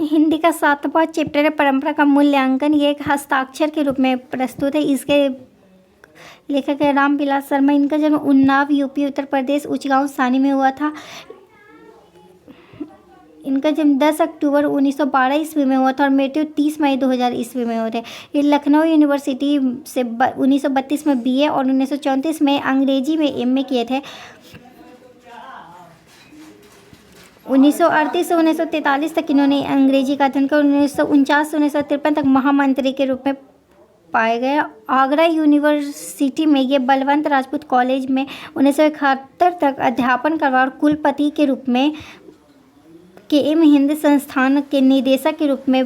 हिंदी का 7वां चैप्टर है परंपरा का मूल्यांकन। ये एक हस्ताक्षर के रूप में प्रस्तुत है। इसके लेखक है रामविलास शर्मा। इनका जन्म उन्नाव यूपी उत्तर प्रदेश उचगांव सानी में हुआ था। इनका जन्म 10 अक्टूबर 1912 ईस्वी में हुआ था और मृत्यु 30 मई 2000 ईस्वी में हुए थे। ये लखनऊ यूनिवर्सिटी से 1932 में बीए और 1934 में अंग्रेजी में एमए किए थे। 1938 से 1943 तक इन्होंने अंग्रेजी का अध्ययन किया। 1949 से 1953 तक महामंत्री के रूप में पाए गए। आगरा यूनिवर्सिटी में ये बलवंत राजपूत कॉलेज में 1971 तक अध्यापन करवा और कुलपति के रूप में KM हिंद संस्थान के निदेशक के रूप में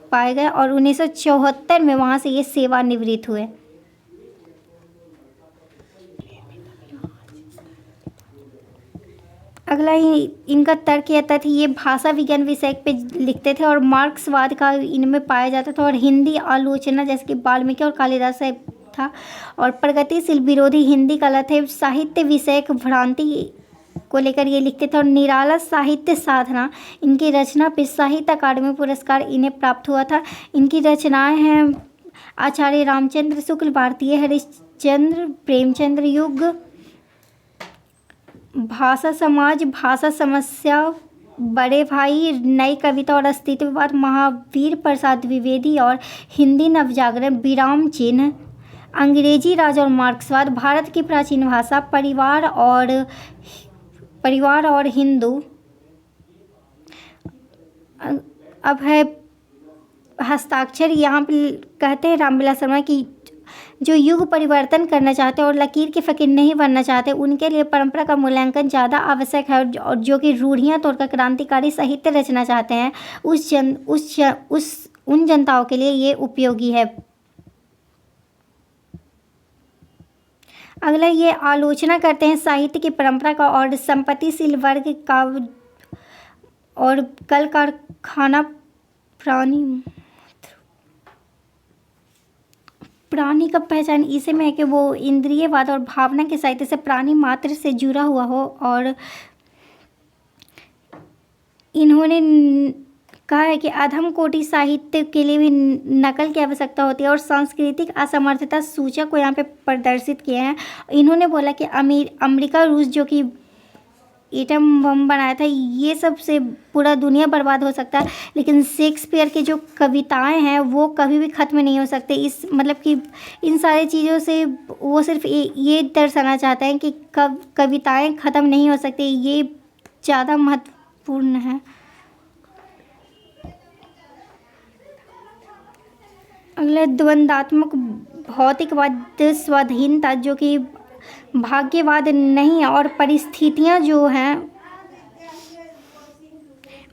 पाए गए और 1974 में वहाँ से ये सेवानिवृत्त हुए। अगला ही इनका तर्क या तथ्य, ये भाषा विज्ञान विषय पे लिखते थे और मार्क्सवाद का इनमें पाया जाता था और हिंदी आलोचना जैसे कि वाल्मीकि और कालिदास से था और प्रगतिशील विरोधी हिंदी कला थे। साहित्य विषयक भ्रांति को लेकर ये लिखते थे और निराला साहित्य साधना इनकी रचना पे साहित्य अकादमी पुरस्कार इन्हें प्राप्त हुआ था। इनकी रचनाएं हैं आचार्य रामचंद्र शुक्ल, भारतीय हरिश्चंद्र, प्रेमचंद्र युग, भाषा समाज, भाषा समस्या, बड़े भाई, नई कविता और अस्तित्ववाद, महावीर प्रसाद द्विवेदी और हिंदी नवजागरण, विराम चिन्ह, अंग्रेजी राज और मार्क्सवाद, भारत की प्राचीन भाषा, परिवार और हिंदू। अब है हस्ताक्षर। यहाँ पे कहते हैं रामविलास शर्मा की जो युग परिवर्तन करना चाहते हैं और लकीर के फ़कीर नहीं बनना चाहते, उनके लिए परंपरा का मूल्यांकन ज़्यादा आवश्यक है और जो कि रूढ़ियाँ तोड़कर क्रांतिकारी साहित्य रचना चाहते हैं उन जनताओं के लिए ये उपयोगी है। अगला ये आलोचना करते हैं साहित्य की परंपरा का और संपत्तिशील वर्ग का और कल कारखाना प्राणी का पहचान इसे में है कि वो इंद्रियवाद और भावना के साहित्य से प्राणी मात्र से जुड़ा हुआ हो और इन्होंने कहा है कि अधम कोटि साहित्य के लिए भी नकल की आवश्यकता होती है और सांस्कृतिक असमर्थता सूचक को यहाँ पे प्रदर्शित किए हैं। इन्होंने बोला कि अमेरिका रूस जो कि एटम बम बनाया था, ये सब से पूरा दुनिया बर्बाद हो सकता है, लेकिन शेक्सपियर की जो कविताएं हैं वो कभी भी ख़त्म नहीं हो सकते। इस मतलब कि इन सारी चीज़ों से वो सिर्फ ये दर्शाना चाहते हैं कि कविताएं ख़त्म नहीं हो सकती। ये ज़्यादा महत्वपूर्ण है। अगला द्वंद्वात्मक भौतिकवाद, स्वाधीनता जो कि भाग्यवाद नहीं है और परिस्थितियां जो हैं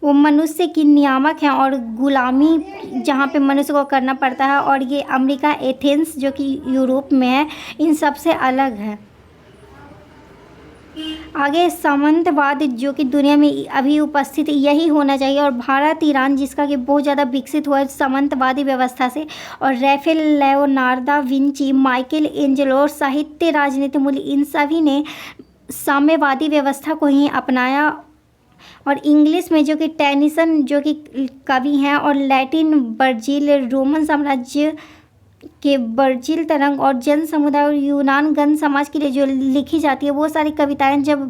वो मनुष्य की नियामक हैं और गुलामी जहाँ पे मनुष्य को करना पड़ता है और ये अमेरिका एथेंस जो कि यूरोप में है इन सब से अलग है। आगे सामंतवाद जो कि दुनिया में अभी उपस्थित यही होना चाहिए और भारत ईरान जिसका कि बहुत ज़्यादा विकसित हुआ है सामंतवादी व्यवस्था से और Raphael, Leonardo Vinci, Michelangelo और साहित्य राजनीति मूल्य इन सभी ने साम्यवादी व्यवस्था को ही अपनाया। और इंग्लिश में जो कि टेनिसन जो कि कवि हैं और लैटिन वर्जिल, रोमन साम्राज्य के वर्जिल तरंग और जन समुदाय और यूनान गण समाज के लिए जो लिखी जाती है वो सारी कविताएं जब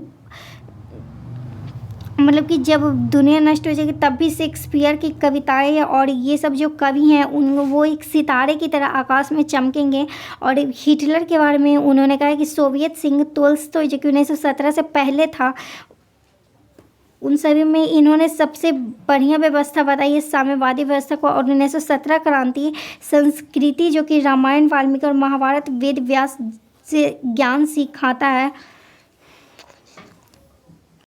मतलब कि जब दुनिया नष्ट हो जाएगी तब भी शेक्सपियर की कविताएं और ये सब जो कवि हैं वो एक सितारे की तरह आकाश में चमकेंगे। और हिटलर के बारे में उन्होंने कहा कि सोवियत सिंह तोल्स्टॉय जो कि 1917 से पहले था, उन सभी में इन्होंने सबसे बढ़िया व्यवस्था बताई है साम्यवादी व्यवस्था को। और 1917 क्रांति संस्कृति जो कि रामायण, वाल्मीकि और महाभारत, वेद व्यास से ज्ञान सिखाता है।